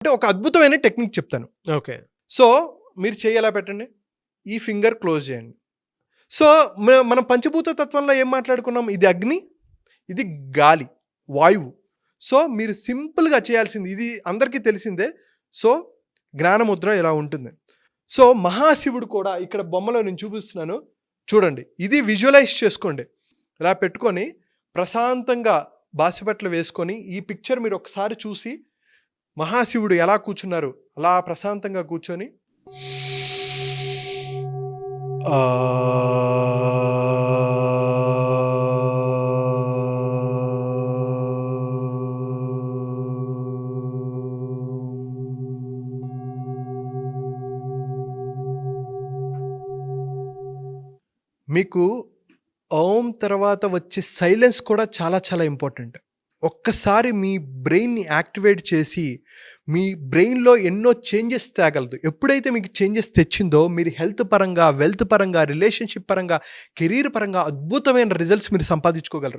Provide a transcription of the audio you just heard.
అంటే ఒక అద్భుతమైన టెక్నిక్ చెప్తాను. ఓకే. సో, మీరు చెయ్యి ఎలా పెట్టండి. ఈ ఫింగర్ క్లోజ్ చేయండి. సో, మనం పంచభూత తత్వంలో ఏం మాట్లాడుకున్నాం? ఇది అగ్ని, ఇది గాలి, వాయువు. సో, మీరు సింపుల్‌గా చేయాల్సింది ఇది అందరికీ తెలిసిందే. సో, జ్ఞానముద్ర ఇలా ఉంటుంది. సో, మహాశివుడు కూడా ఇక్కడ బొమ్మలో నేను చూపిస్తున్నాను. చూడండి. ఇది విజువలైజ్ చేసుకోండి. ఇలా పెట్టుకొని ప్రశాంతంగా బాసిపట్లు వేసుకొని ఈ పిక్చర్ మీరు ఒకసారి చూసి మహాశివుడు ఎలా కూర్చున్నారు అలా ప్రశాంతంగా కూర్చొని మీకు ఓం తర్వాత వచ్చే సైలెన్స్ కూడా చాలా చాలా ఇంపార్టెంట్. ఒక్కసారి మీ బ్రెయిన్‌ని యాక్టివేట్ చేసి, మీ బ్రెయిన్‌లో ఎన్నో చేంజెస్ తేగలదు. ఎప్పుడైతే మీకు చేంజెస్ తెచ్చిందో, మీరు హెల్త్ పరంగా, వెల్త్ పరంగా, రిలేషన్‌షిప్ పరంగా, కెరీర్ పరంగా అద్భుతమైన రిజల్ట్స్ మీరు సంపాదించుకోగలరు.